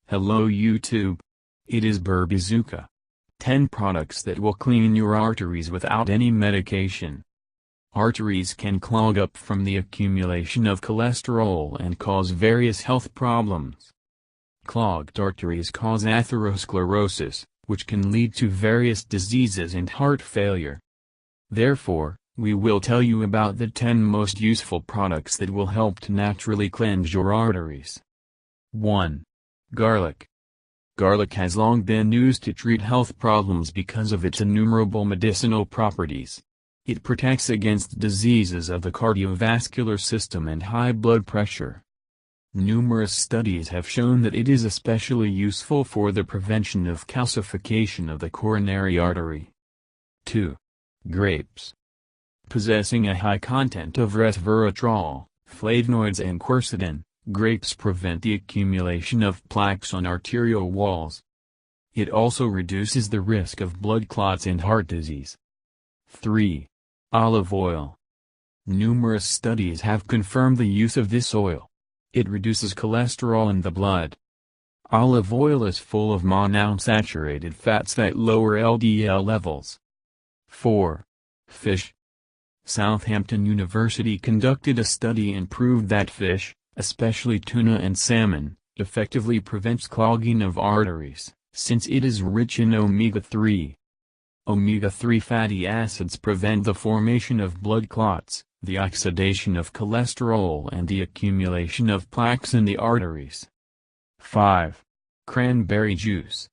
Hello YouTube. It is Bazooka. 10 products that will clean your arteries without any medication. Arteries can clog up from the accumulation of cholesterol and cause various health problems. Clogged arteries cause atherosclerosis, which can lead to various diseases and heart failure. Therefore, we will tell you about the 10 most useful products that will help to naturally cleanse your arteries. 1. Garlic. Garlic has long been used to treat health problems because of its innumerable medicinal properties. It protects against diseases of the cardiovascular system and high blood pressure. Numerous studies have shown that it is especially useful for the prevention of calcification of the coronary artery. 2. Grapes. Possessing a high content of resveratrol, flavonoids and quercetin, grapes prevent the accumulation of plaques on arterial walls. It also reduces the risk of blood clots and heart disease. 3. Olive oil. Numerous studies have confirmed the use of this oil. It reduces cholesterol in the blood. Olive oil is full of monounsaturated fats that lower LDL levels. 4. Fish. Southampton University conducted a study and proved that fish, especially tuna and salmon, effectively prevents clogging of arteries, since it is rich in omega-3. Omega-3 fatty acids prevent the formation of blood clots, the oxidation of cholesterol and the accumulation of plaques in the arteries. 5. Cranberry juice.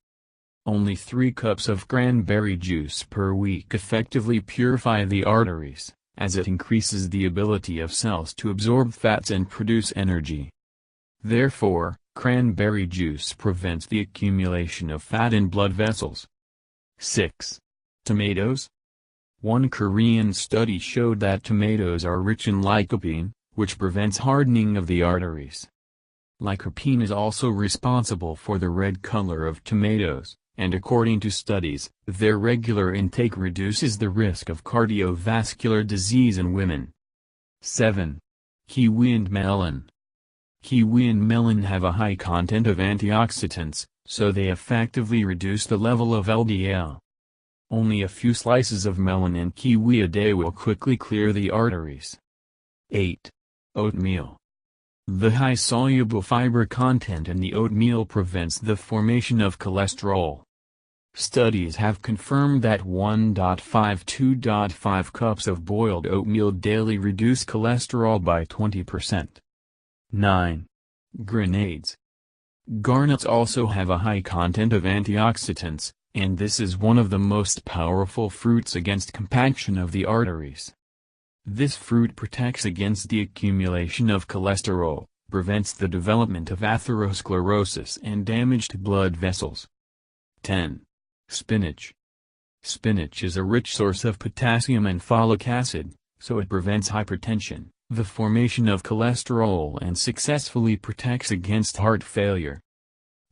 Only 3 cups of cranberry juice per week effectively purify the arteries, as it increases the ability of cells to absorb fats and produce energy. Therefore, cranberry juice prevents the accumulation of fat in blood vessels. 6. Tomatoes. One Korean study showed that tomatoes are rich in lycopene, which prevents hardening of the arteries. Lycopene is also responsible for the red color of tomatoes, and according to studies, their regular intake reduces the risk of cardiovascular disease in women. 7. Kiwi and melon. Kiwi and melon have a high content of antioxidants, so they effectively reduce the level of LDL. Only a few slices of melon and kiwi a day will quickly clear the arteries. 8. Oatmeal. The high soluble fiber content in the oatmeal prevents the formation of cholesterol. Studies have confirmed that 1.5–2.5 cups of boiled oatmeal daily reduce cholesterol by 20%. 9. Grenades. Garnets also have a high content of antioxidants, and this is one of the most powerful fruits against compaction of the arteries. This fruit protects against the accumulation of cholesterol, prevents the development of atherosclerosis and damage to blood vessels. 10. Spinach. Spinach is a rich source of potassium and folic acid, so it prevents hypertension, the formation of cholesterol and successfully protects against heart failure.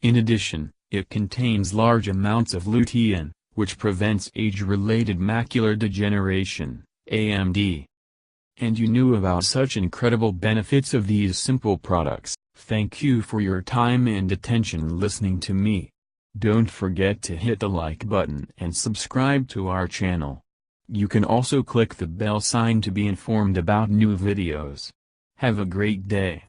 In addition, it contains large amounts of lutein, which prevents age-related macular degeneration, AMD. And you knew about such incredible benefits of these simple products. Thank you for your time and attention listening to me. Don't forget to hit the like button and subscribe to our channel. You can also click the bell sign to be informed about new videos. Have a great day.